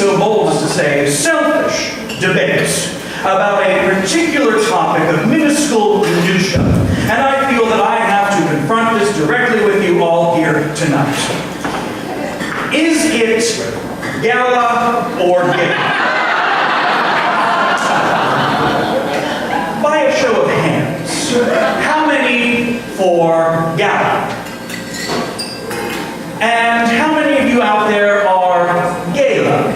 so bold as to say selfish debates about a particular topic of minuscule minutia, and I feel that I have to confront this directly with you all here tonight. Is it Gala or Gala? By a show of hands, how many for Gala? And how many of you out there are Gala?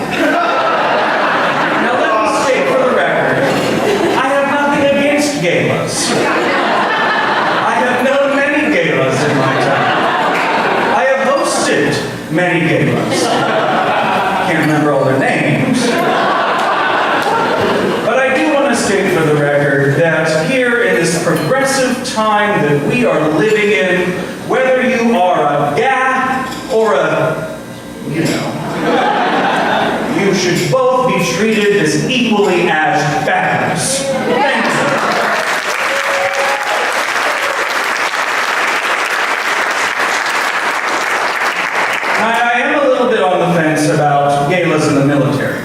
Now let me state for the record, I have nothing against galas. I have known many galas in my time. I have hosted many galas. Can't remember all their names. But I do want to state for the record that here in this progressive time that we are living in, whether you are a GA or a, you should both be treated as equally as fabulous. Thank you. I am a little bit on the fence about galas in the military.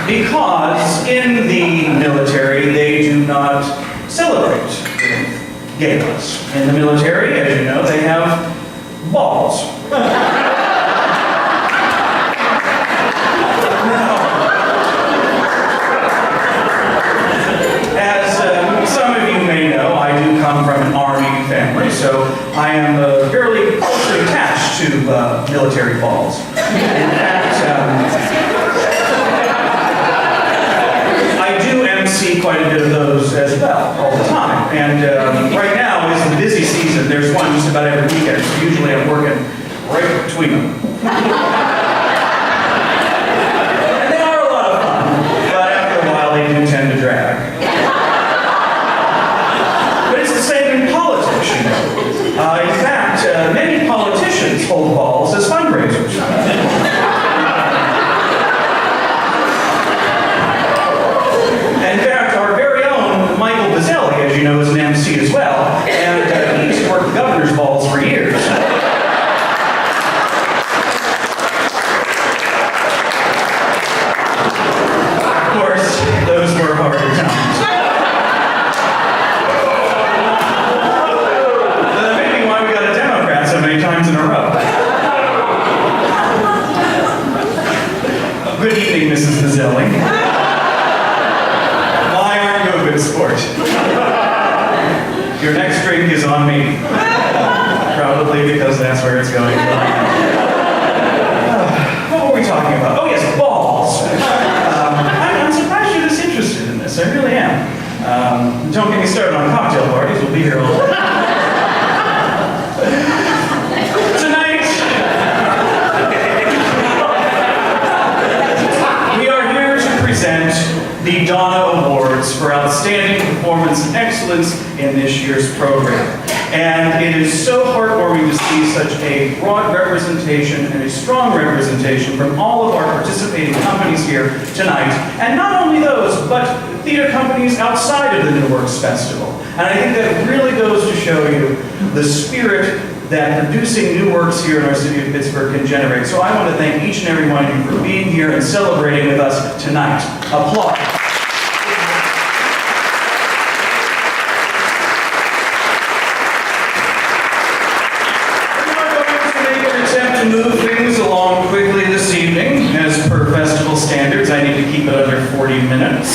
Because in the military, they do not celebrate galas. In the military, as you know, they have balls. As some of you may know, I do come from an Army family, so I am fairly closely attached to military balls. In fact, I do MC quite a bit of those as well, all the time. And right now is the busy season. There's one just about every weekend, so usually I'm working right between them. And they are a lot of fun, but after a while they do tend to drag. But it's the same in politics, you know. In fact, many politicians hold balls as fundraisers. As you know, is an MC as well, and he used to work the governor's balls for years. Of course, those were harder times. That may be why we got a Democrat so many times in a row. Good evening, Mrs. Mazzelli. Why aren't you a good sport? Your next drink is on me. Probably because that's where it's going. What were we talking about? Oh yes, balls. I'm surprised you're this interested in this. I really am. Don't get me started on cocktail parties. We'll be here all day. Tonight, we are here to present the Donna Awards for Outstanding Performance and Excellence in this year's program. And it is so heartwarming to see such a broad representation and a strong representation from all of our participating companies here tonight. And not only those, but theater companies outside of the New Works Festival. And I think that really goes to show you the spirit that producing new works here in our city of Pittsburgh can generate. So I want to thank each and every one of you for being here and celebrating with us tonight. Applause. Move things along quickly this evening. As per festival standards, I need to keep it under 40 minutes.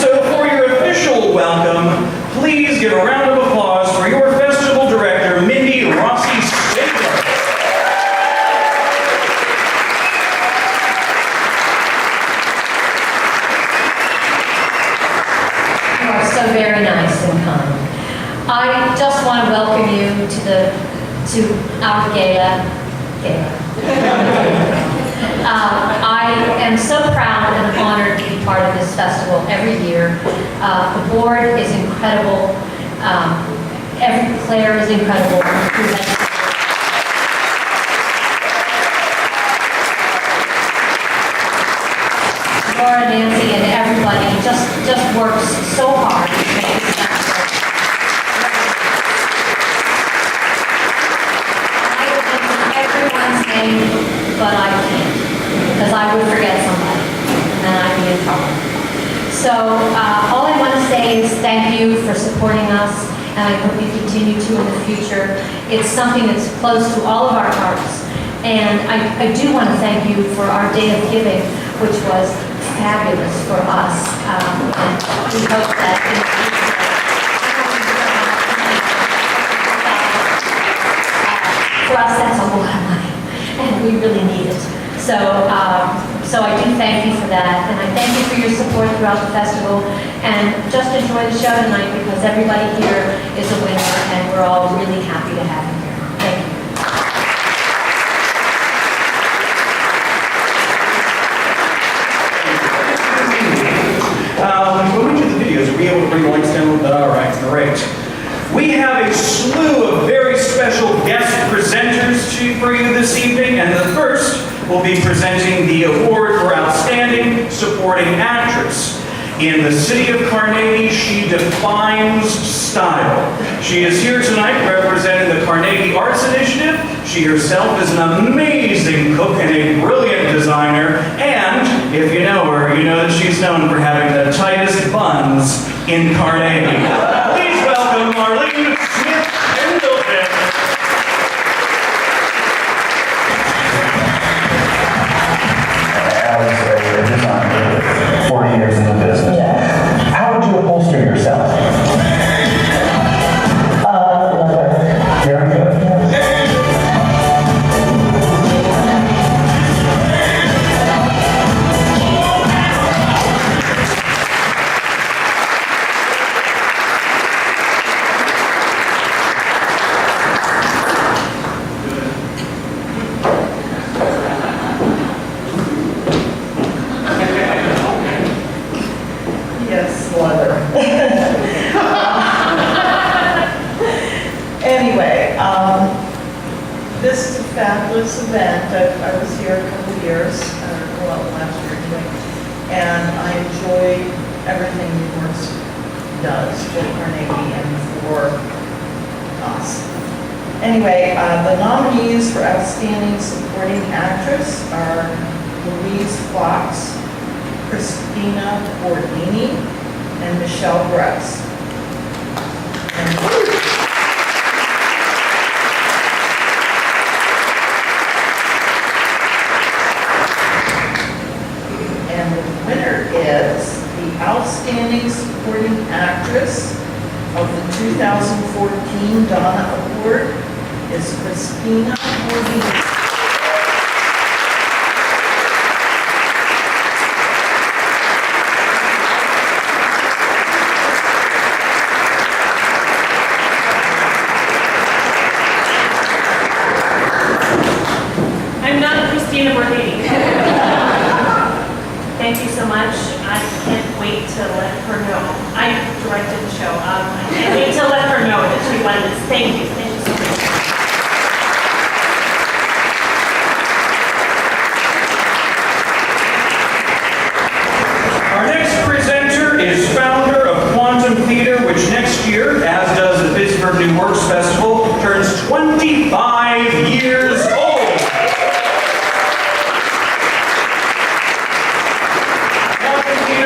So for your official welcome, please give a round of applause for your festival director, Mindy Rossi Stabler. You are so very nice and kind. I just want to welcome you to our gala. I am so proud and honored to be part of this festival every year. The board is incredible. Every player is incredible. Laura, Nancy, and everybody just works so hard to make this festival. So all I want to say is thank you for supporting us, and I hope you continue to in the future. It's something that's close to all of our hearts. And I do want to thank you for our Day of Giving, which was fabulous for us. And we hope that in the future, for us, that's a lot of money, and we really need it. So I do thank you for that, and I thank you for your support throughout the festival. And just enjoy the show tonight, because everybody here is a winner, and we're all really happy to have you here. Thank you. When we do the videos, are we able to bring the lights down? All right, great. We have a slew of very special guest presenters for you this evening, and the first will be presenting the award for Outstanding Supporting Actress. In the city of Carnegie, she defines style. She is here tonight representing the Carnegie Arts Initiative. She herself is an amazing cook and a brilliant designer, and if you know her, you know that she's known for having the tightest buns in Carnegie. Please welcome Marlene Smith-Pendleton. I was a designer, 40 years in the business. Yeah. How would you upholster yourself? Leather. Very good. Yes, leather. Anyway, this is a fabulous event. I was here a couple of years, last year anyway, and I enjoy everything New Works does for Carnegie and for us. Anyway, the nominees for Outstanding Supporting Actress are Louise Fox, Christina Bordini, and Michelle Bress. And the winner is the Outstanding Supporting Actress of the 2014 Donna Award is Christina Bordini. Thank you so much. I can't wait to let her know. I directed the show. I can't wait to let her know that she won this. Thank you. Thank you so much. Our next presenter is founder of Quantum Theater, which next year, as does the Pittsburgh New Works Festival, turns 25 years old.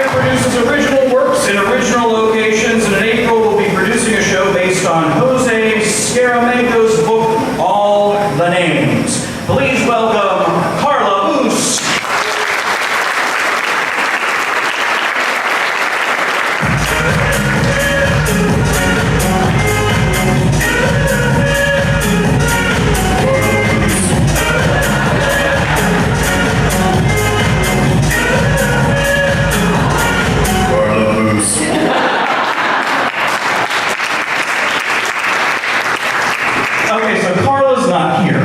Produces original works in original locations, and in April we'll be producing a show based on Jose Scaramago's book, All the Names. Please welcome Carla Oos. Okay, so Carla's not here.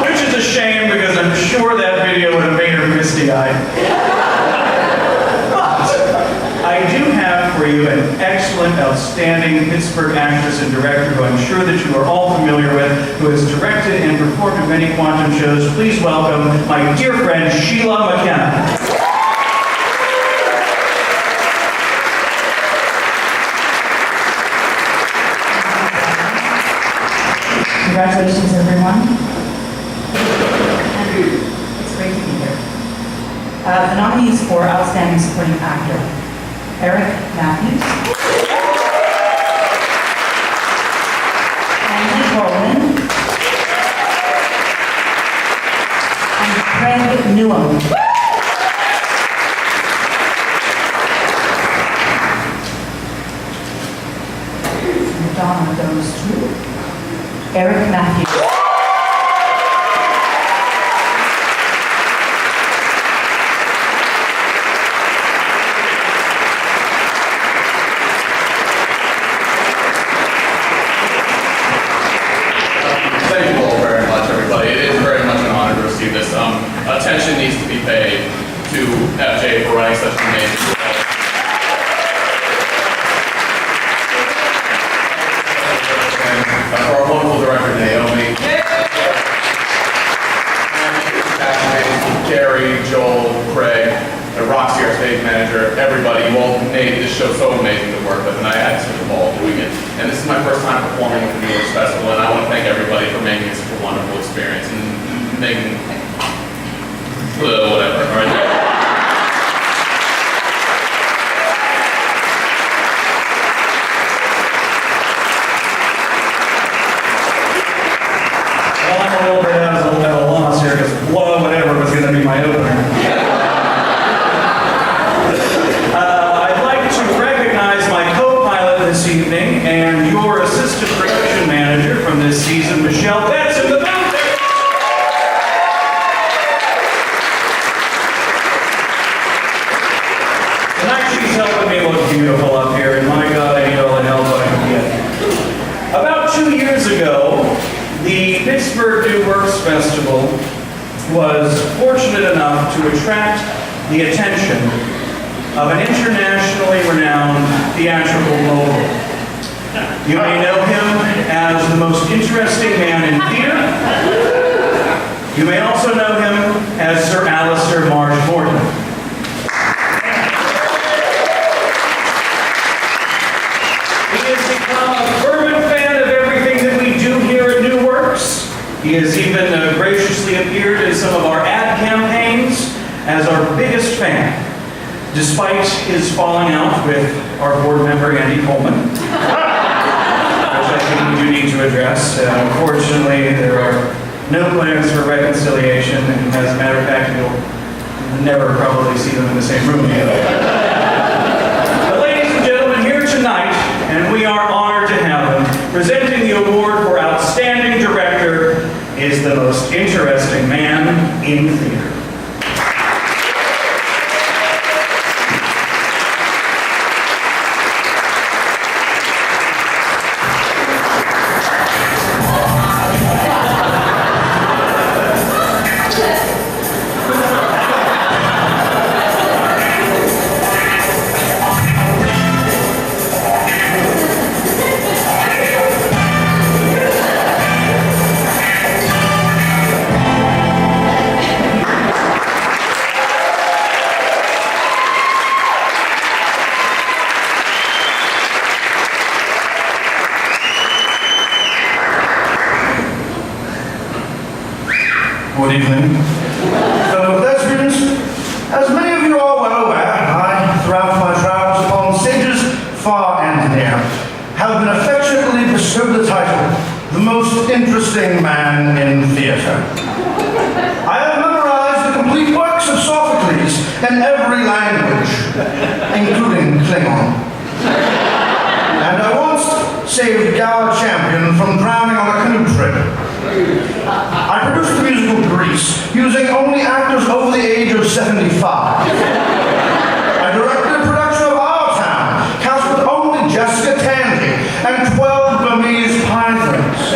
Which is a shame, because I'm sure that video would have made her misty-eyed. But I do have for you an excellent, outstanding Pittsburgh actress and director who I'm sure that you are all familiar with, who has directed and performed in many Quantum shows. Please welcome my dear friend, Sheila McKenna. Congratulations, everyone. It's great to be here. The nominees for Outstanding Supporting Actor: Eric Matthews, Andy Rowland, and Craig Newham. Donna goes to Eric Matthews. Thank you all very much, everybody. It is very much an honor to receive this. Attention needs to be paid to FJ for running such an amazing show. For our wonderful director, Naomi. Gary, Joel, Craig, Roxy, our stage manager, everybody, you all made this show so amazing to work with, and I had such a ball doing it. And this is my first time performing at the New Works Festival, and I want to thank everybody for making it such a wonderful experience and making whatever. All right. Well, I'm a little bit at a loss here because whatever was going to be my opener. I'd like to recognize my co-pilot this evening and your assistant production manager from this season, Michelle Betts, in the booth. Tonight she's helping me look beautiful up here, and my God, I need all the help I can get. About 2 years ago, the Pittsburgh New Works Festival was fortunate enough to attract the attention of an internationally renowned theatrical mogul. You may know him as the most interesting man in theater. You may also know him as Sir Alistair Marsh-Morton. He has become a fervent fan of everything that we do here at New Works. He has even graciously appeared in some of our ad campaigns as our biggest fan, despite his falling out with our board member, Andy Coleman, which I think we do need to address. Unfortunately, there are no plans for reconciliation, and as a matter of fact, you'll never probably see them in the same room together. But ladies and gentlemen, here tonight, and we are honored to have him, presenting the award for Outstanding Director, is the most interesting man in theater. Good evening. Fellow thespians, as many of you are well aware, I, throughout my travels upon stages far and near, have been affectionately bestowed the title, the most interesting man in theatre. I have memorized the complete works of Sophocles in every language, including Klingon. And I once saved Gala champion from drowning on a canoe trip. I produced the musical Grease, using only actors over the age of 75. I directed a production of Our Town, cast with only Jessica Tandy and 12 Burmese pythons.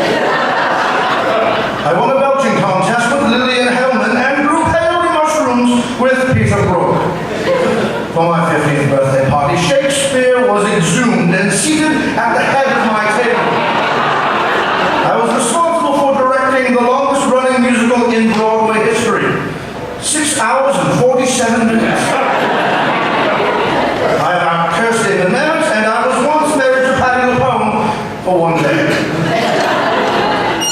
I won a belching contest with Lillian Hellman and grew peyote mushrooms with Peter Brook. For my 50th birthday party, Shakespeare was exhumed and seated at the head of my table. I was responsible for directing the longest-running musical in Broadway history, 6 hours and 47 minutes. I have outcursed David Oleniacz, and I was once married to Patti LuPone for one day.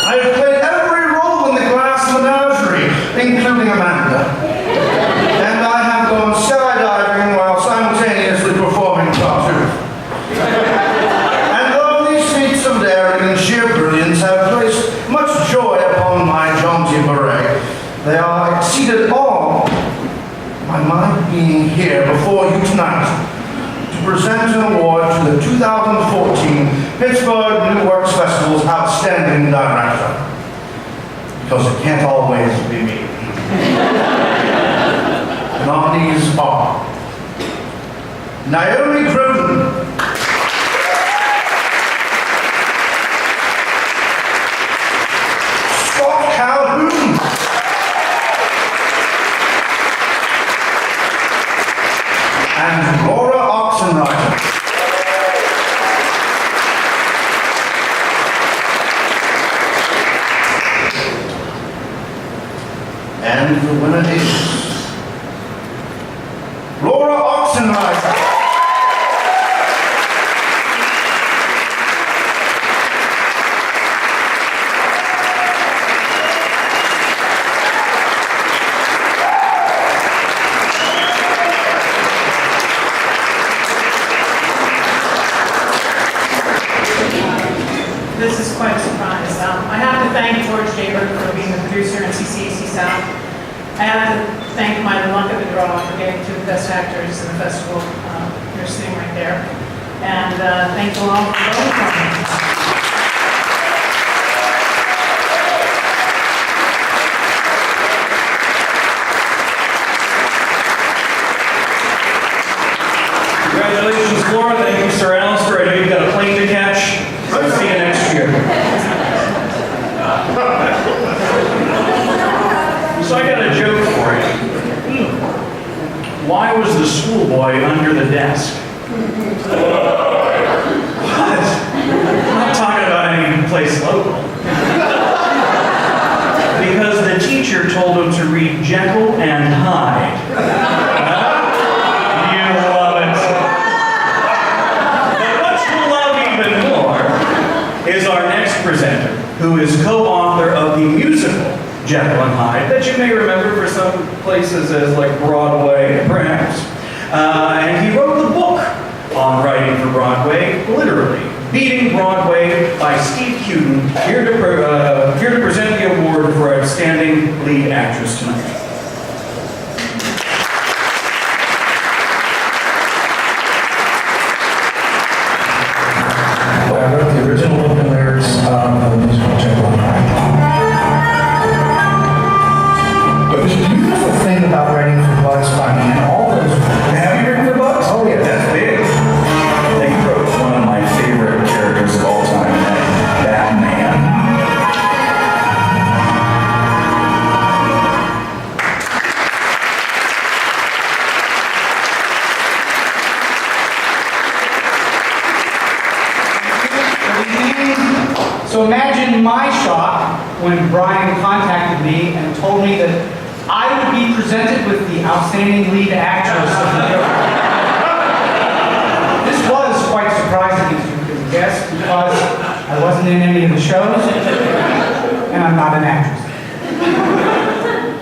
I have played every role in the Glass Menagerie, including Amanda. And I 2014 Pittsburgh New Works Festival's Outstanding Director. Because it can't always be me. The nominees are Naomi Groden, Scott Calhoun, and Laura Oxenreiter. And the winner is Laura Oxenreiter. This is quite a surprise. I have to thank George Jaber for being the producer in CCAC Sound. I have to thank my luck of the draw for getting two of the best actors in the festival. You're sitting right there. And thank you all for voting for me. Congratulations, Laura. Thank you, Sir Alistair. I know you've got a plane to catch. So see you next year. So I got a joke for you. Why was the schoolboy under the desk? What? I'm not talking about any place local. Because the teacher told him to read Jekyll and Hyde. You love it. But what you love even more is our next presenter, who is co-author of the musical Jekyll and Hyde, that you may remember for some places as like Broadway, perhaps. And he wrote the book on writing for Broadway, literally, Beating Broadway by Steve Hewton, here to present the award for Outstanding Lead Actress tonight. I wrote the original opening lyrics of the musical Jekyll and Hyde. But there's a beautiful thing about writing for Bugs Bunny and all those. Have you written for Bugs? Oh yeah, That's big. they wrote one of my favorite characters of all time, Batman. So imagine my shock when Brian contacted me and told me that I would be presented with the Outstanding Lead Actress of the Year. This was quite surprising, as you can guess, because I wasn't in any of the shows, and I'm not an actress.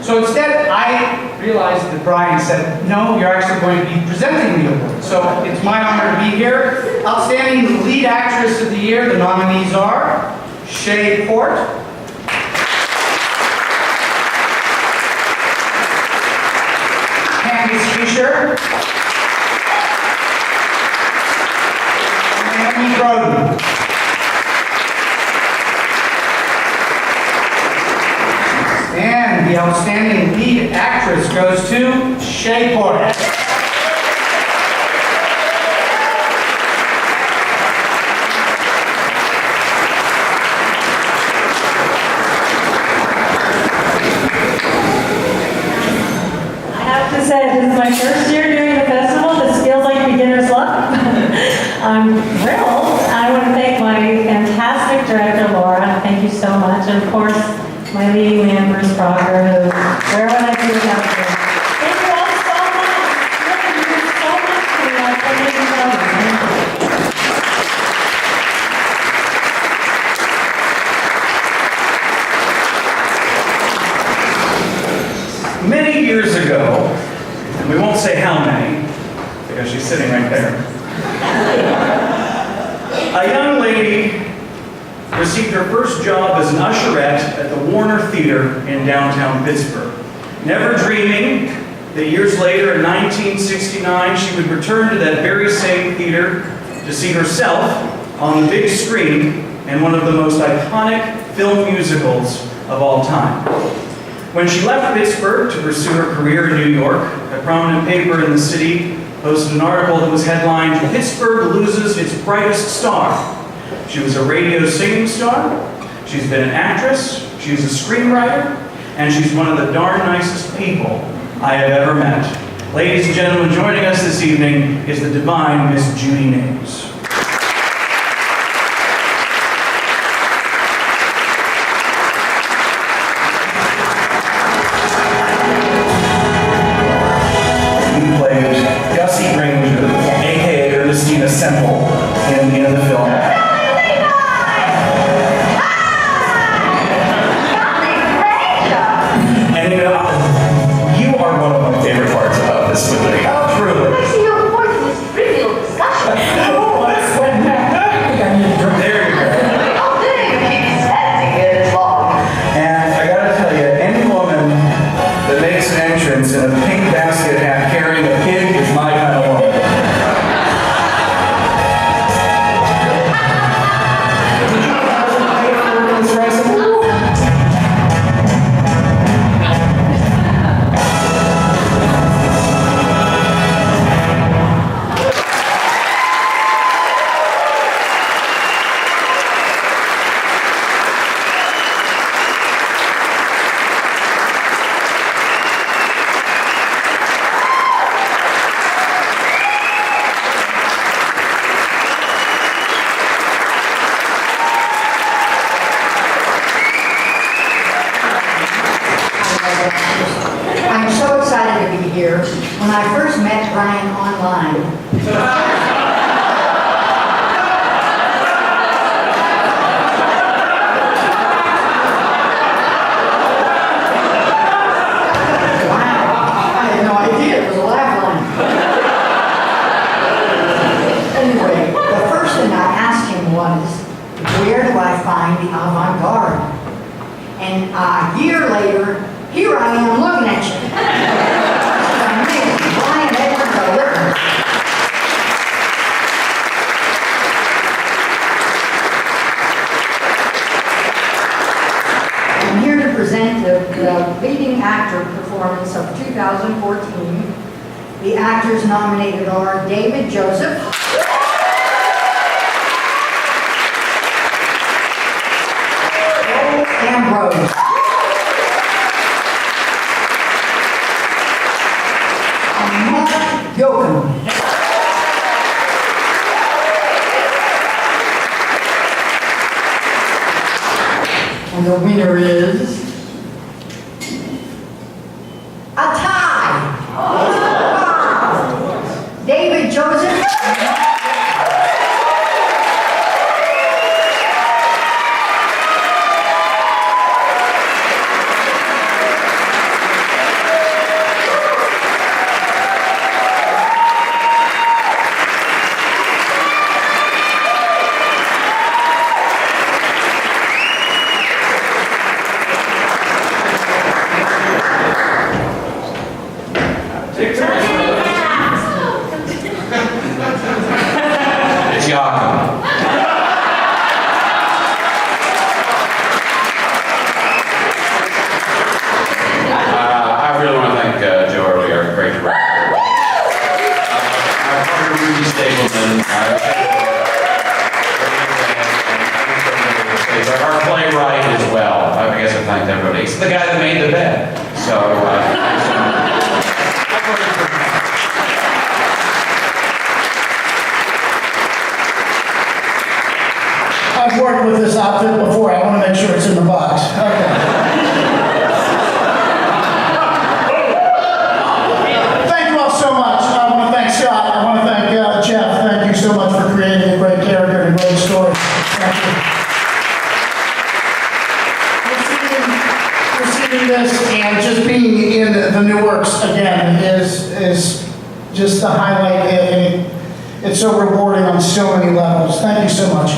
So instead, I realized that Brian said, no, you're actually going to be presenting the award. So it's my honor to be here. Outstanding Lead Actress of the Year, the nominees are Shay Port, Candice Fisher, Naomi Groden. And the Outstanding Lead Actress goes to Shay Port. To say this is my first year doing the festival. This feels like beginner's luck. I'm thrilled. I want to thank my fantastic director, Laura. Thank you so much. And of course, my leading man, Bruce Proctor, who, where would I be without you? Thank you all so much. Really, you did so much for me. I can't even tell you. Thank you. Many years ago, and we won't say how many, because she's sitting right there, a young lady received her first job as an usherette at the Warner Theater in downtown Pittsburgh, never dreaming that years later in 1969 she would return to that very same theater to see herself on the big screen in one of the most iconic film musicals of all time. When she left Pittsburgh to pursue her career in New York, a prominent paper in the city posted an article that was headlined, "Pittsburgh Loses Its Brightest Star." She was a radio singing star, she's been an actress, she's a screenwriter, and she's one of the darn nicest people I have ever met. Ladies and gentlemen, joining us this evening is the divine Miss Judy Names. Simple in the film. And you know, you are one of my favorite parts about this movie. How true. I see your voice in this trivial discussion. There you go. Oh, there you keep setting it as long. And I gotta tell you, any woman that makes an entrance in a pink basket hat carrying a pig is my kind of woman. I'm so excited to be here. When I first met Brian online, wow, I had no idea it was a laugh line. Anyway, the first thing I asked him was, where do I find the avant-garde? And a year later, here I am looking at you. Amazing. Brian Edwards delivered. I'm here to present the leading actor performance of 2014. The actors nominated are David Joseph, Ambrose, Yoakum. And the winner is a tie. Wow. David Joseph. Our playwright as well. I guess I thanked everybody. He's the guy that made the bed. So, I've worked with this outfit before. I want to make sure it's in the box. Okay. Thank you all so much. I want to thank Scott. I want to thank Jeff. Thank you so much for creating a great character and a great story. Thank you. Receiving this and just being in the New Works again is just the highlight. It's so rewarding on so many levels. Thank you so much.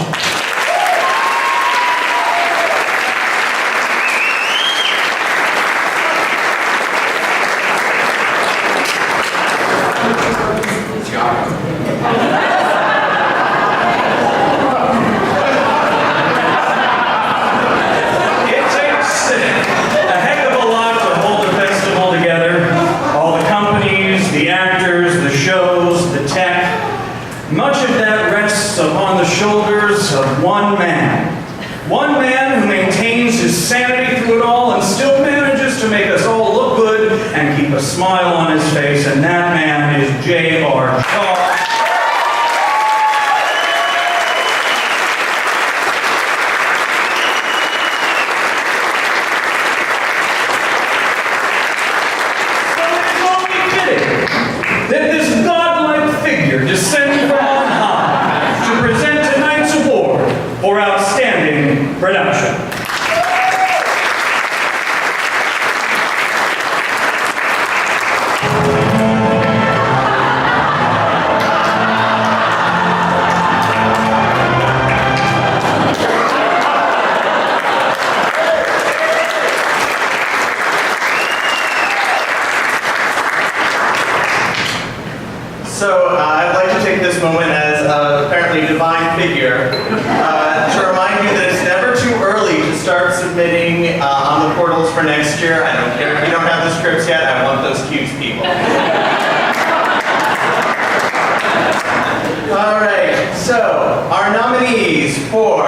of one man. One man who maintains his sanity through it all and still manages to make us all look good and keep a smile on his face, and that man is J.R. Shaw. That this godlike figure descend from on high to present tonight's award for outstanding production. So I'd like to take this moment as a apparently divine figure to remind you that it's never too early to start submitting on the portals for next year. I don't care if you don't have the scripts yet, I want those cues, people. All right, so our nominees for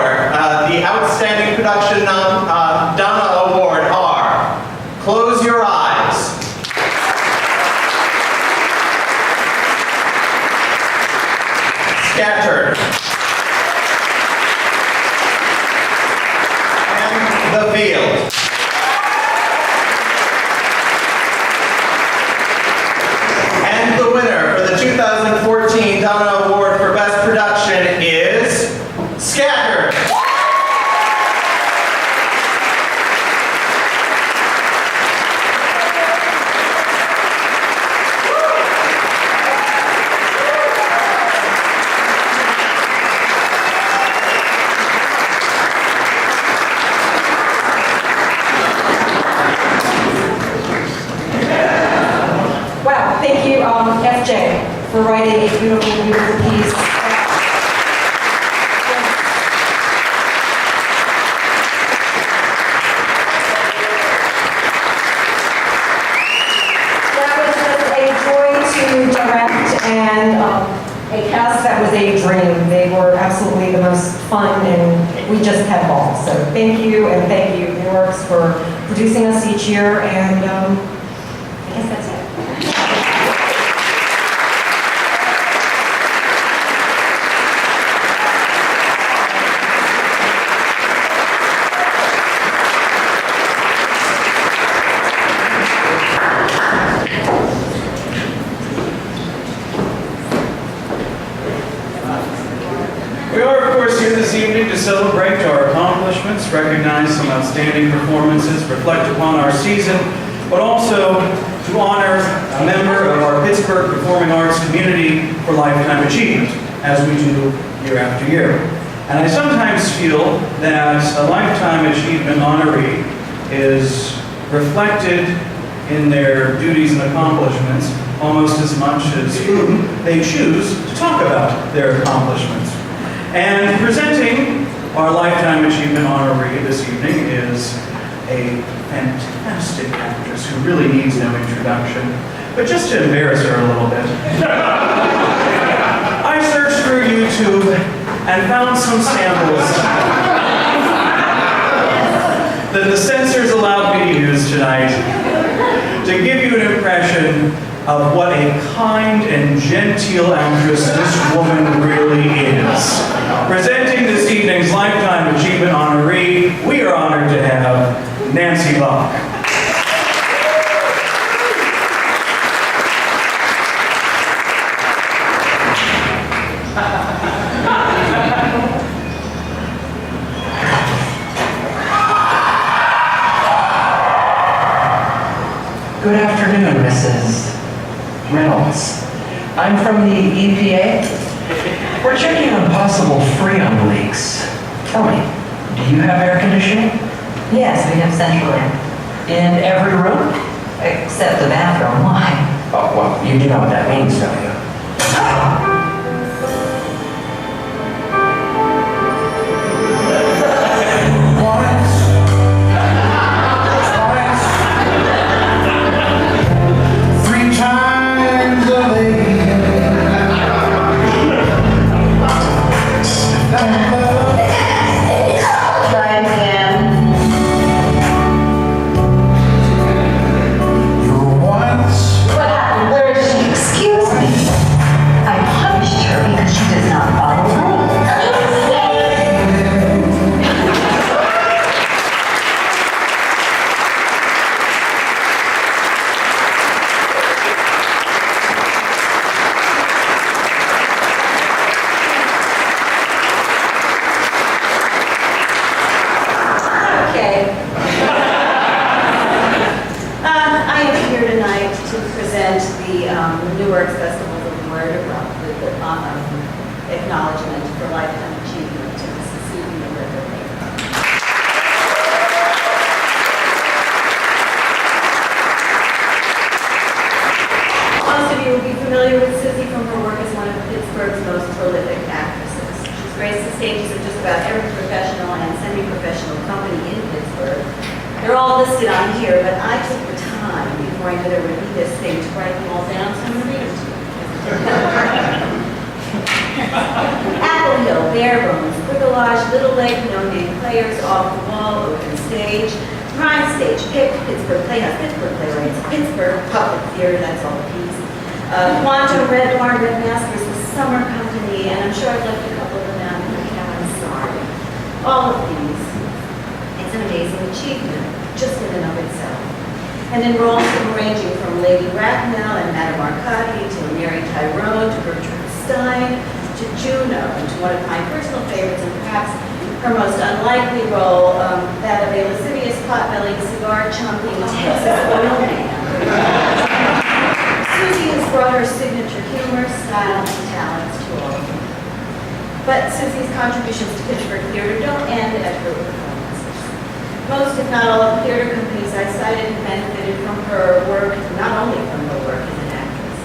the Outstanding Production Donna Award are Close Your Eyes, Scattered, and The Field. And the winner for the 2014 Donna Award for Best Production is Scattered. Wow, thank you, FJ, for writing a beautiful, beautiful piece. That was just a joy to direct, and a cast that was a dream. They were absolutely the most fun, and we just had balls. So thank you, and thank you, New Works, for producing us each year, and I guess that's it. We are, of course, here this evening to celebrate our accomplishments, recognize some outstanding performances, reflect upon our season, but also to honor a member of our Pittsburgh Performing Arts community for lifetime achievement, as we do year after year. And I sometimes feel that a lifetime achievement honoree is reflected in their duties and accomplishments almost as much as whom they choose to talk about their accomplishments. And presenting our Lifetime Achievement honoree this evening is a fantastic actress who really needs no introduction, but just to embarrass her a little bit. I searched through YouTube and found some samples that the censors allowed me to use tonight to give you an impression of what a kind and genteel actress this woman really is. Presenting this evening's Lifetime Achievement honoree, we are honored to have Nancy Bach. Good afternoon, Mrs. Reynolds. I'm from the EPA. We're checking on possible freon leaks. Tell me, do you have air conditioning? Yes, we have central air. In every room? Except the bathroom. Why? Oh, well, you do know what that means, don't you? every professional and semi-professional company in Pittsburgh. They're all listed on here, but I took the time before I knew there would be this thing to write them all down, so I'm going to read them to you. Apple Hill, Bare Bones, Bricolage, Little Lake, No Name Players, Off the Wall, Open Stage, Prime Stage, Pittsburgh Playhouse, Pittsburgh Playwrights, Pittsburgh Public Theater, that's all the piece. Quantum, Red Barn, Red Masters, The Summer Company, and I'm sure I've left a couple of them out, but I'm sorry. All of these, it's an amazing achievement, just in and of itself. And in roles ranging from Lady Rathmel and Madame Arcadi to Mary Tyrone to Gertrude Stein to Juno, and to one of my personal favorites and perhaps her most unlikely role, that of a lascivious pot-bellied cigar-chomping Texas oil man. Susie has brought her signature humor, style, and talents to all of them. But Susie's contributions to Pittsburgh theater don't end at her performances. Most, if not all, of the theater companies I cited benefited from her work, not only from her work as an actress,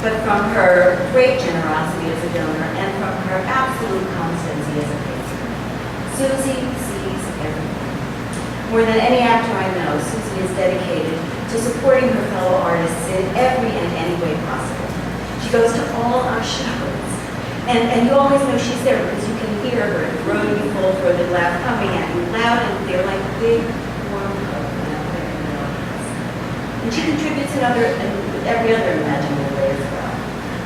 but from her great generosity as a donor and from her absolute constancy as a patron. Susie sees everything. More than any actor I know, Susie is dedicated to supporting her fellow artists in every and any way possible. She goes to all our shows, and you always know she's there because you can hear her throaty, full-throated laugh coming at you loud and clear like a big, warm hug out there in the audience. And she contributes in every other imaginable way as well.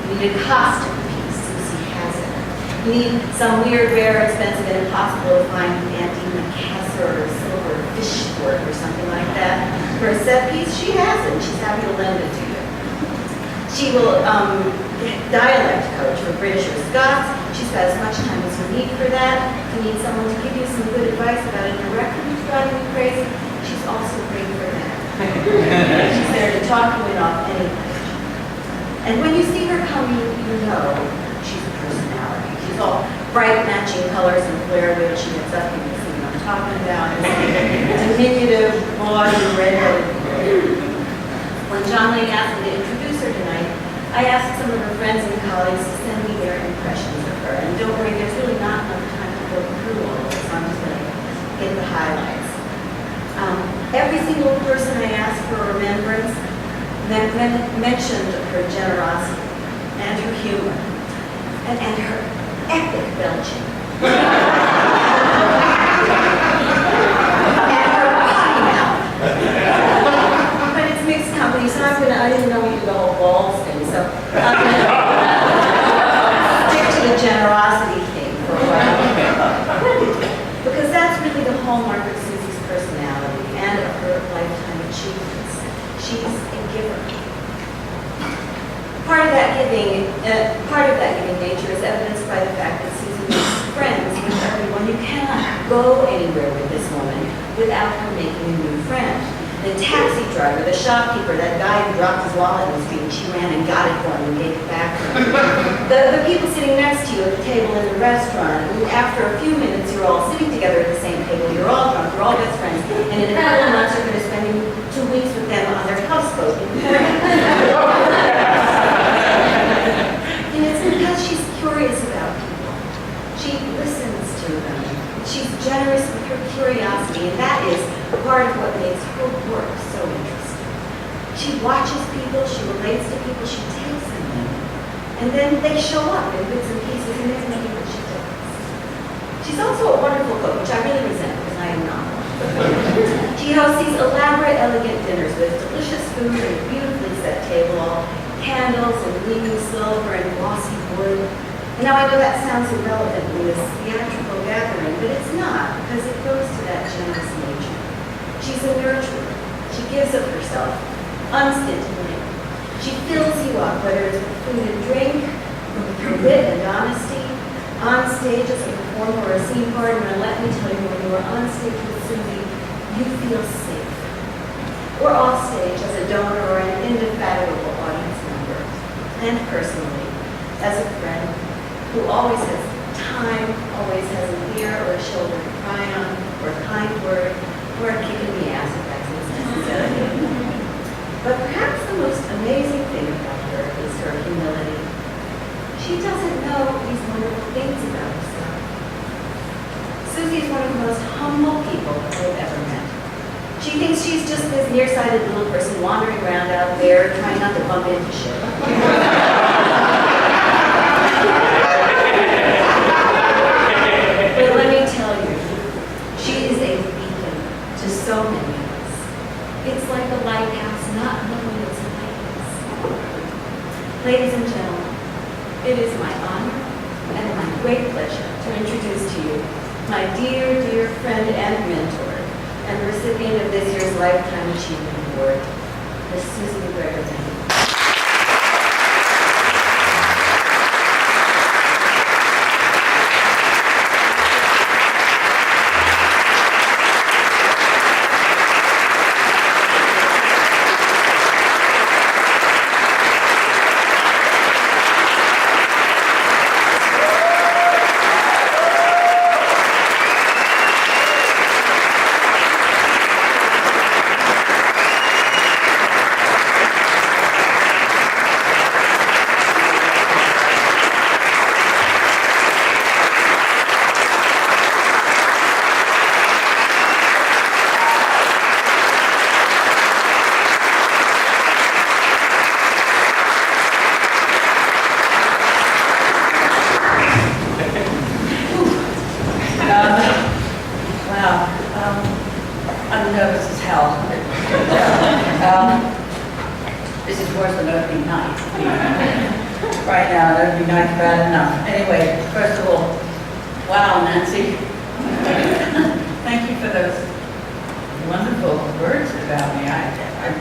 You need a costume piece, Susie has it. You need some weird, rare, expensive, and impossible to find antique Macassar or silver fish fork or something like that. For a set piece, she has it. She's happy to lend it to you. She will dialect coach for British or Scots. She's got as much time as you need for that. If you need someone to give you some good advice about a director who's driving you crazy, she's also great for that. She's there to talk you off any question. And when you see her coming, you know she's a personality. She's all bright matching colors and flair when she gets up. You can see what I'm talking about. Diminutive, broad, and red-headed. When John Lane asked me to introduce her tonight, I asked some of her friends and colleagues to send me their impressions of her. And don't worry, there's really not enough time to go through all of this. I'm just going to get the highlights. Every single person I asked for remembrance mentioned her generosity and her humor and her epic belching. And her potty mouth. But it's mixed company, so I didn't know we did the whole balls thing, so I'm going to stick to the generosity thing for a while. Because that's really the hallmark of Susie's personality and of her lifetime achievements. She's a giver. Part of that giving nature is evidenced by the fact that Susie makes friends with everyone. You cannot go anywhere with this woman without her making a new friend. The taxi driver, the shopkeeper, that guy who dropped his wallet in the street, she ran and got it for him and gave it back to him. The people sitting next to you at the table in the restaurant, and after a few minutes you're all sitting together at the same table, you're all drunk, you're all best friends, and in a couple of months you're going to spend 2 weeks with them on their houseboat. And it's because she's curious about people. She listens to them. She's generous with her curiosity, and that is part of what makes her work so interesting. She watches people, she relates to people, she takes them in, and then they show up in bits and pieces, and there's nothing that she does. She's also a wonderful cook, which I really resent because I am not one. She hosts these elaborate, elegant dinners with delicious food and a beautifully set table, all candles and gleaming silver and glossy wood. And now I know that sounds irrelevant in this theatrical gathering, but it's not, because it goes to that generous nature. She's a nurturer. She gives of herself, unstintingly. She fills you up, whether it's with food and drink, or with her wit and honesty, on stage as a performer or a scene partner. And let me tell you, when you are on stage with Susie, you feel safe. Or off stage as a donor or an indefatigable audience member. And personally, as a friend, who always has time, always has an ear or a shoulder to cry on, or a kind word, or a kick in the ass if that's necessary. But perhaps the most amazing thing about her is her humility. She doesn't know these wonderful things about herself. Susie is one of the most humble people that I've ever met. She thinks she's just this nearsighted little person wandering around out there trying not to bump into shit. But let me tell you, she is a beacon to so many of us. It's like a lighthouse not knowing it's a lighthouse. Ladies and gentlemen, it is my honor and my great pleasure to introduce to you my dear, dear friend and mentor, and the recipient of this year's Lifetime Achievement Award, Miss Susie McGregor. I'm nervous as hell. This is worse than opening night. Right now, opening night's bad enough. Anyway, first of all, wow, Nancy. Thank you for those wonderful words about me. I'm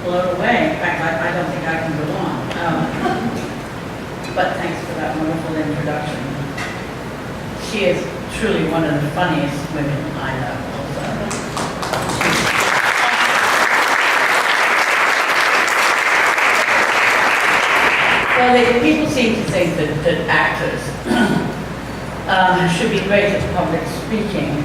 blown away. In fact, I don't think I can go on. But thanks for that wonderful introduction. She is truly one of the funniest women I know also. Well, people seem to think that actors should be great at public speaking.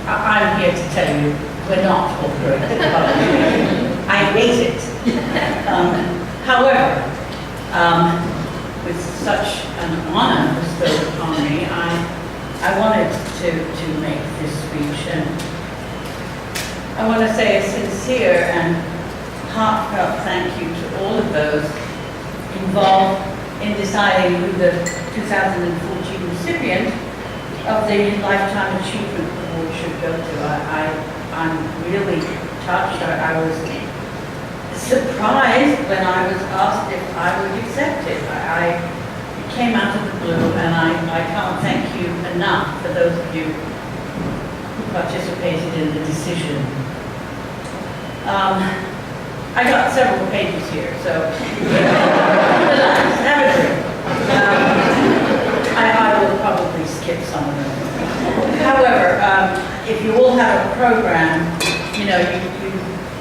I'm here to tell you, we're not all great at public speaking. I hate it. However, with such an honor bestowed upon me, I wanted to make this speech, and I want to say a sincere and heartfelt thank you to all of those involved in deciding who the 2014 recipient of the Lifetime Achievement Award should go to. I'm really touched. I was surprised when I was asked if I would accept it. It came out of the blue, and I can't thank you enough for those of you who participated in the decision. I got several pages here, so relax, have a drink. I will probably skip some of them. However, if you all have a program, you know, you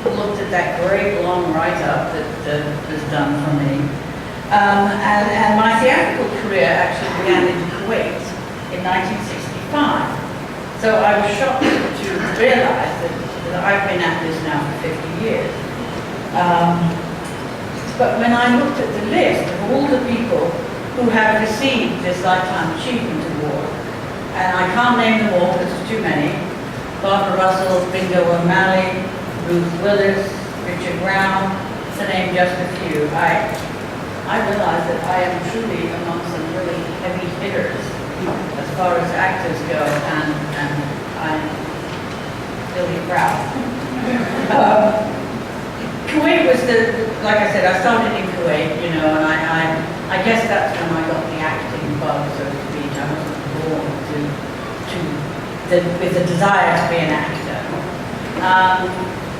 looked at that great long write-up that was done for me. And my theatrical career actually began in Kuwait in 1965. So I was shocked to realize that I've been at this now for 50 years. But when I looked at the list of all the people who have received this Lifetime Achievement Award, and I can't name them all because there's too many, Barbara Russell, Bingo O'Malley, Ruth Willis, Richard Brown, to name just a few, I realize that I am truly among some really heavy hitters as far as actors go, and I'm really proud. Kuwait was like I said, I started in Kuwait, you know, and I guess that's when I got the acting bug, so to speak. I wasn't born with the desire to be an actor.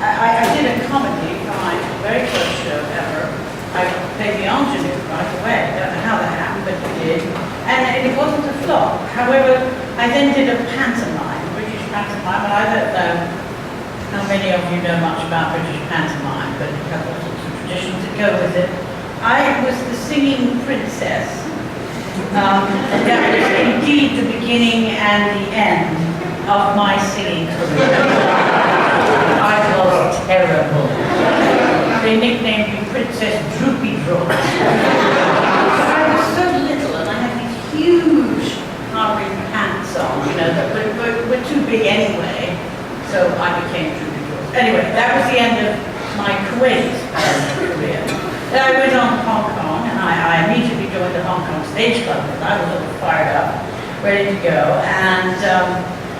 I did a comedy for my very first show ever. I played the ingenue right away. I don't know how that happened, but it did. And it wasn't a flop. However, I then did a pantomime, British pantomime, and I don't know how many of you know much about British pantomime, but it has all sorts of traditions that go with it. I was the singing princess. That was indeed the beginning and the end of my singing career. I was terrible. They nicknamed me Princess Droopy Drop. I was so little, and I had these huge carving pants song, you know, that were too big anyway, so I became troubadours. Anyway, that was the end of my Kuwait career. Then I went on to Hong Kong, and I immediately joined the Hong Kong Stage Club, because I was all fired up, ready to go. And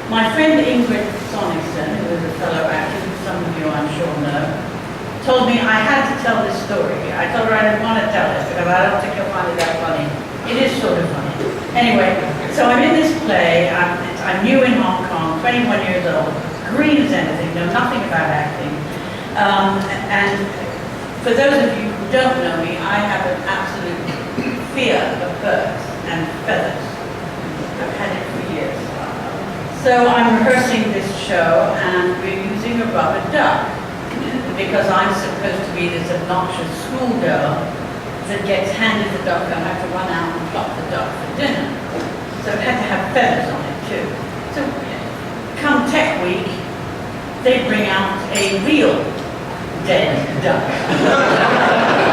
my friend Ingrid Soningston, who is a fellow actor, who some of you I'm sure know, told me I had to tell this story. I told her I didn't want to tell it, because I don't think you'll find it that funny. It is sort of funny. Anyway, so I'm in this play. I'm new in Hong Kong, 21 years old, green as anything, know nothing about acting. And for those of you who don't know me, I have an absolute fear of birds and feathers. I've had it for years. So I'm rehearsing this show, and we're using a rubber duck, because I'm supposed to be this obnoxious schoolgirl that gets handed the duck and I have to run out and pluck the duck for dinner. So it had to have feathers on it too. So come Tech Week, they bring out a real dead duck.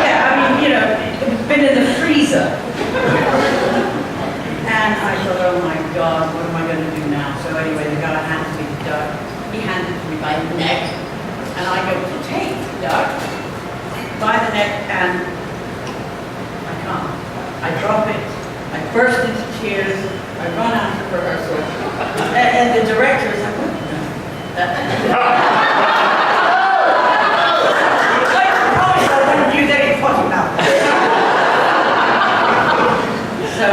Yeah, I mean, you know, it's been in the freezer. And I thought, oh my God, what am I going to do now? So anyway, the guy hands me the duck. He handed it to me by the neck. And I go to take the duck by the neck, and I can't. I drop it. I burst into tears. I run out of rehearsal. And the director is like, what? So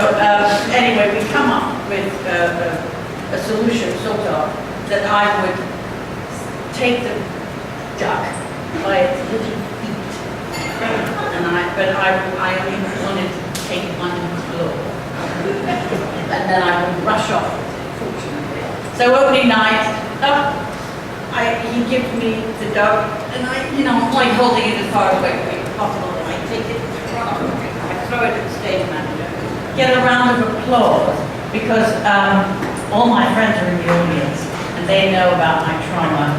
anyway, we come up with a solution, sort of, that I would take the duck by its little feet, but I only wanted to take one claw, and then I would rush off, fortunately. So opening night, he gives me the duck, and I'm like holding it as far away as possible, and I take it, I throw it at the stage manager, get a round of applause, because all my friends are in the audience, and they know about my trauma.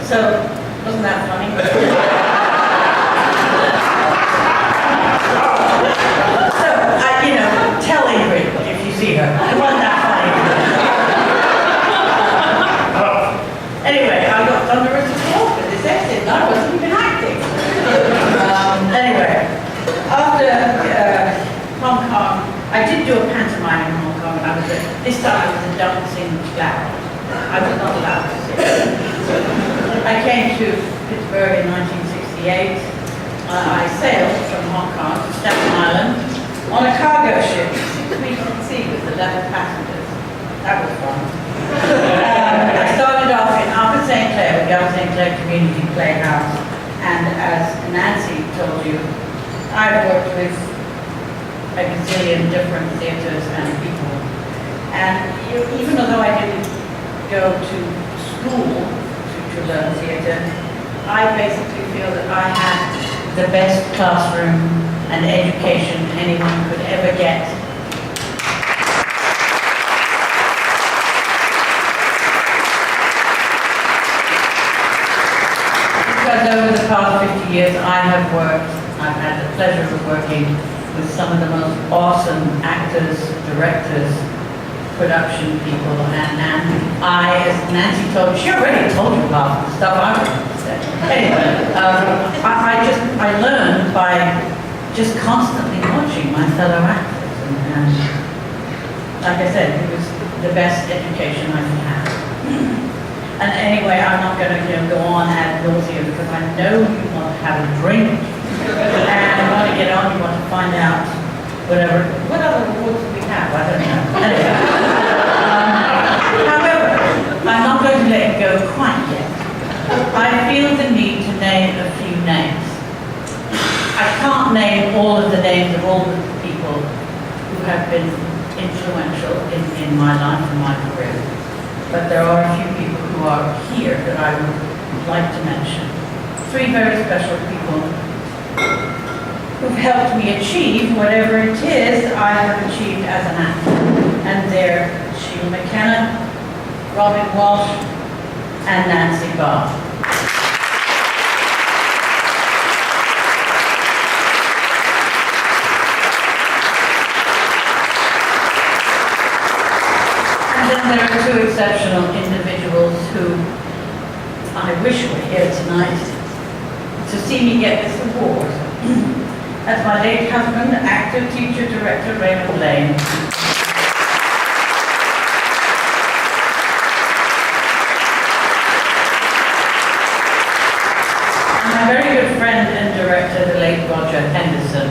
So, wasn't that funny? So, tell Ingrid if you see her. It wasn't that funny. Anyway, I got thunderous applause for this exit, and I wasn't even acting. Anyway, after Hong Kong, I did do a pantomime in Hong Kong. This time I was a dancing clown. I was not allowed to sing. I came to Pittsburgh in 1968. I sailed from Hong Kong to Staten Island on a cargo ship, 6 weeks at sea with 11 passengers. That was fun. I started off in Upper St. Clair, with Gala St. Clair Community Playhouse, and as Nancy told you, I've worked with a gazillion different theaters and people. And even though I didn't go to school to learn theater, I basically feel that I had the best classroom and education anyone could ever get. Because over the past 50 years I've had the pleasure of working with some of the most awesome actors, directors, production people, and I, as Nancy told me, she already told you about the stuff I was going to say. Anyway, I learned by just constantly watching my fellow actors, and like I said, it was the best education I could have. And anyway, I'm not going to go on ad nauseum, because I know you want to have a drink, and you want to get on, you want to find out what other awards do we have? I don't know. Anyway. However, I'm not going to let it go quite yet. I feel the need to name a few names. I can't name all of the names of all the people who have been influential in my life and my career. But there are a few people who are here that I would like to mention. 3 very special people who've helped me achieve whatever it is I have achieved as an actor. And they're Sheila McKenna, Robin Walsh, and Nancy Barr. then there are two exceptional individuals who I wish were here tonight to see me get this award. That's my late husband, actor, teacher, director Raymond Lane. And my very good friend and director, the late Roger Henderson.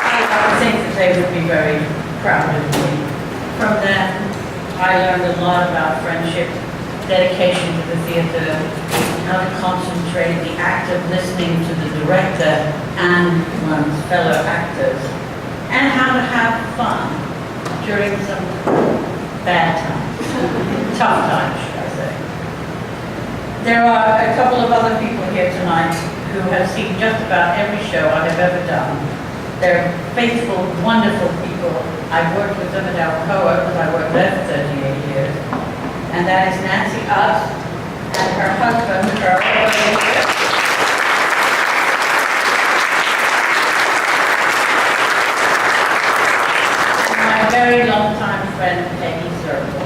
I think that they would be very proud of me. From them, I learned a lot about friendship, dedication to the theater, how to concentrate, the act of listening to the director and one's fellow actors, and how to have fun during some bad times, tough times, should I say. There are a couple of other people here tonight who have seen just about every show I have ever done. They're faithful, wonderful people. I've worked with them at Alcoa because I worked there for 38 years. And that is Nancy Utz and her husband, Earl Oleniacz. And my very long-time friend, Peggy Zerbo.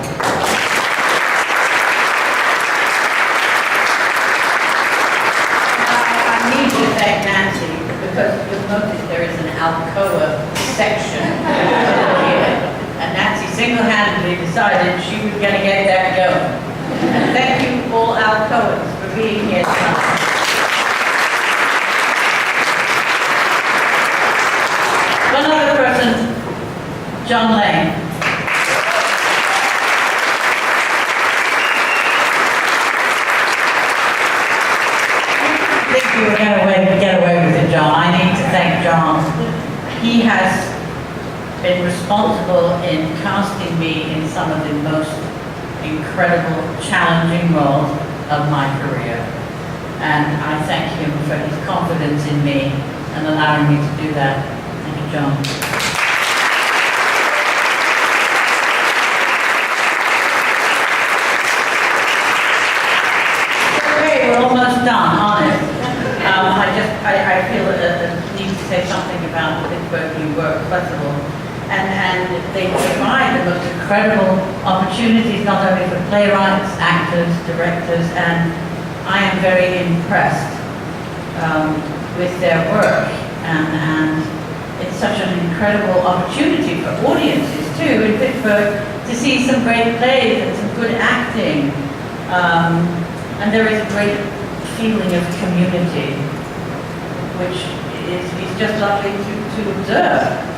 I need to thank Nancy because you'll notice there is an Alcoa section here. And Nancy single-handedly decided she was going to get that going. And thank you all Alcoans for being here tonight. One other person, John Lane. I think you were going to get away with it, John. I need to thank John. He has been responsible in casting me in some of the most incredible, challenging roles of my career. And I thank him for his confidence in me and allowing me to do that. Thank you, John. Okay, we're almost done, honest. I feel a need to say something about the Pittsburgh New Works Festival. And they provide the most incredible opportunities, not only for playwrights, actors, directors, and I am very impressed with their work. And it's such an incredible opportunity for audiences, too, in Pittsburgh, to see some great plays and some good acting. And there is a great feeling of community, which is just lovely to observe.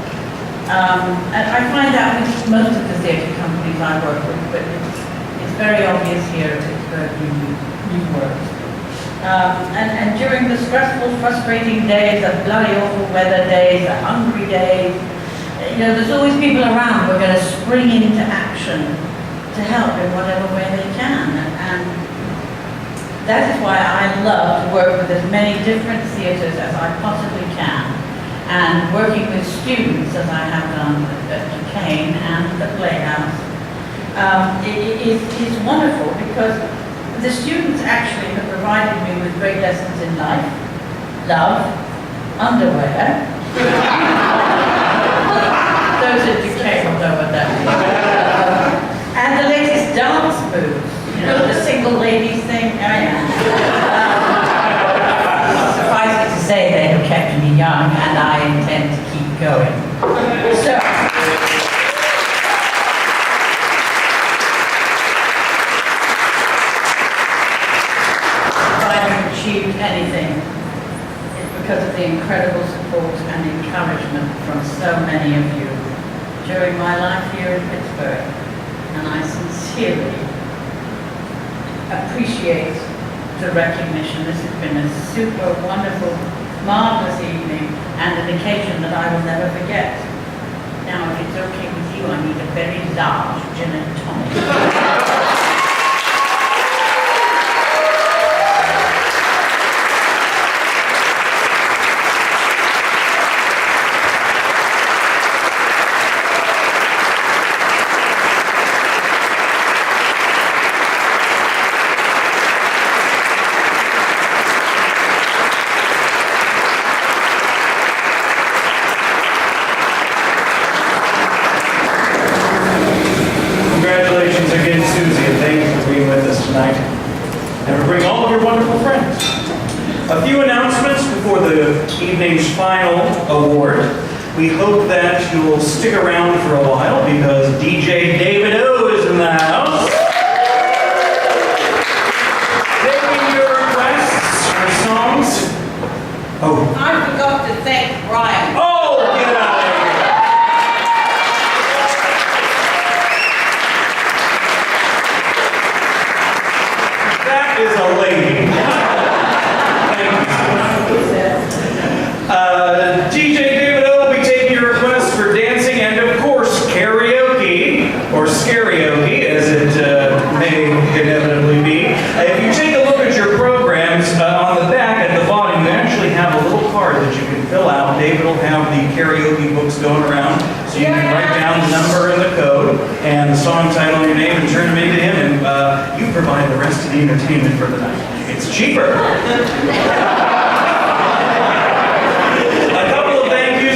And I find that with most of the theatre companies I work with, but it's very obvious here at Pittsburgh New Works. And during the stressful, frustrating days, the bloody awful weather days, the hungry days, there's always people around who are going to spring into action to help in whatever way they can. And that is why I love to work with as many different theatres as I possibly can. And working with students, as I have done at Duquesne and the Playhouse, is wonderful because the students actually have provided me with great lessons in life, love, underwear. Those at Duquesne will know what that means. And the latest dance moves, the single ladies thing. Suffice it to say, they have kept me young, and I intend to keep going. So, if I have achieved anything, it's because of the incredible support and encouragement from so many of you during my life here in Pittsburgh, and I sincerely appreciate the recognition. This has been a super wonderful, marvelous evening and an occasion that I will never forget. Now, if it's okay with you, I need a very large gin and tonic. A few announcements before the evening's final award. We hope that you will stick around for a while because DJ David O is in the house. Taking your requests for songs. Oh. I forgot to thank Brian. Oh, get out of here. That is a lady. DJ David O will be taking your requests for dancing and, of course, karaoke, or scarioke, as it may inevitably be. If you take a look at your programs, on the back at the bottom, you actually have a little card that you can fill out. David will have the karaoke books going around, so you can write down the number and the code, and the song title and your name, and turn them into him, and you provide the rest of the entertainment for the night. It's cheaper.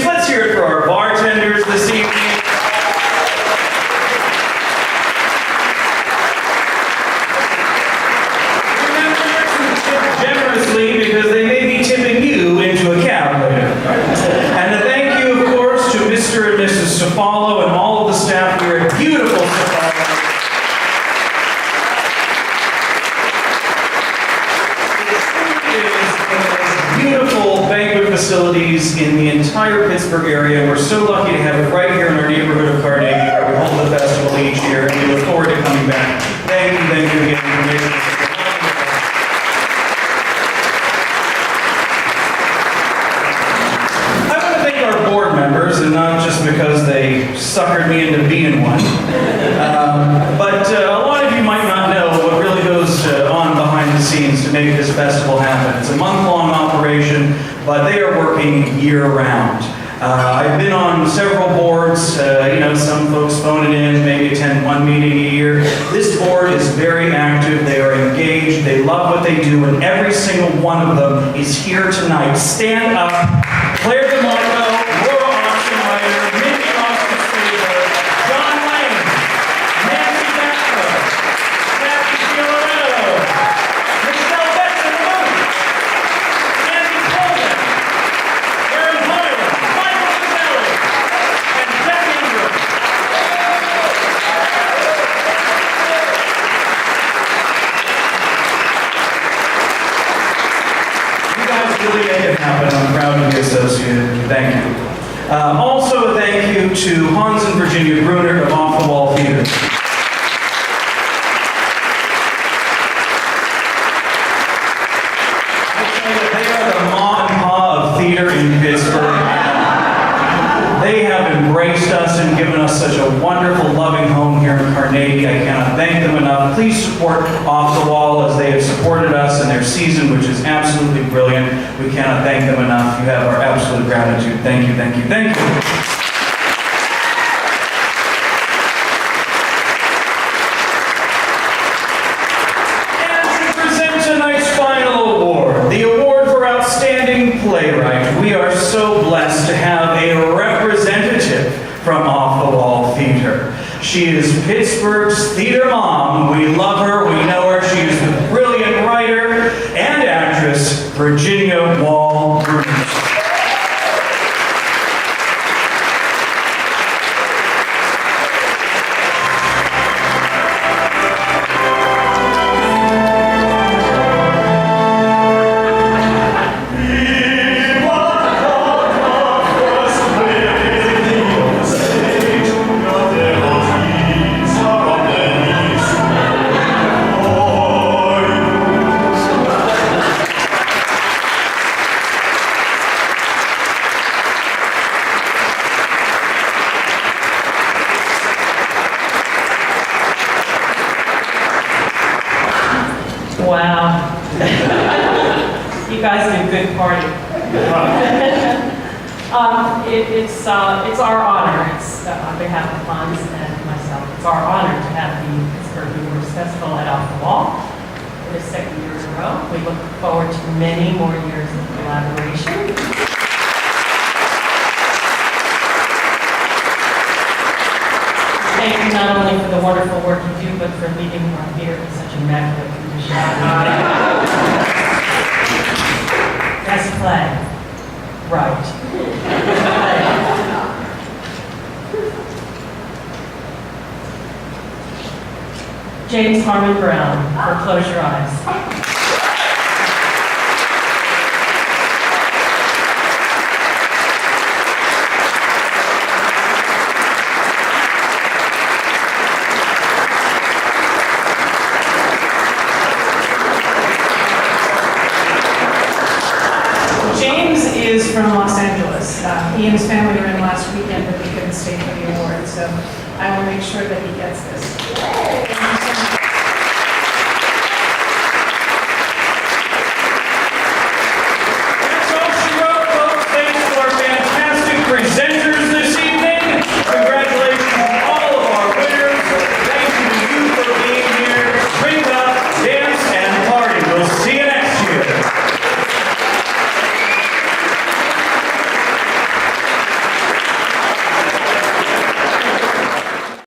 Let's hear it for our bartenders this evening. Remember to tip generously because they may be tipping you into a cab later. And a thank you, of course, to Mr. and Mrs. Cefalo and all of the staff here at beautiful Cefalo. Beautiful banquet facilities in the entire Pittsburgh area. We're so lucky to have it right here in our neighborhood of Carnegie, where we hold the festival each year, and we look forward to coming back. Thank you again for making this. I want to thank our board members, and not just because they suckered me into being one, but a lot of you might not know what really goes on behind the scenes to make this festival happen. It's a month-long operation, but they are working year-round. I've been on several boards, some folks phone it in, maybe attend one meeting a year. This board is very active, they are engaged, they love what they do, and every single one of them is here tonight. Stand up, Claire DeMarco, Laura Oxenreiter, Mindy Austin-Streeter, John Lane, Nancy Becker, Kathy Giolano, Michelle Benson, Andy Coleman, Aaron Hoyland, Michael Caselli, and Jeff Ingram. You guys really make it happen. I'm proud to be associated. Thank you. Also, a thank you to Hans and Virginia Bruner of Off the Wall Theater. They are the ma and pa of theater in Pittsburgh. They have embraced us and given us such a wonderful, loving home here in Carnegie. I cannot thank them enough. Please support Off the Wall as they have supported us in their season, which is absolutely brilliant. We cannot thank them enough. You have our absolute gratitude. Thank you, thank you, thank you. Playwright. We are so blessed to have a representative from Off the Wall Theater. She is Pittsburgh's theater mom. We love her, we know her. She is the brilliant writer and actress, Virginia Wall Bruner. Wow. You guys did a good party. It's our honor, on behalf of Hans and myself, it's our honor to have the Pittsburgh New Works Festival at Off the Wall for the second year in a row. We look forward to many more years of collaboration. Thank you not only for the wonderful work you do, but for leaving our theater in such immaculate condition. Right. James Harmon Brown, for Close Your Eyes. James is from Los Angeles. He and his family were in last weekend, but he couldn't stay for the award, so I will make sure that he gets this. Thank you so much.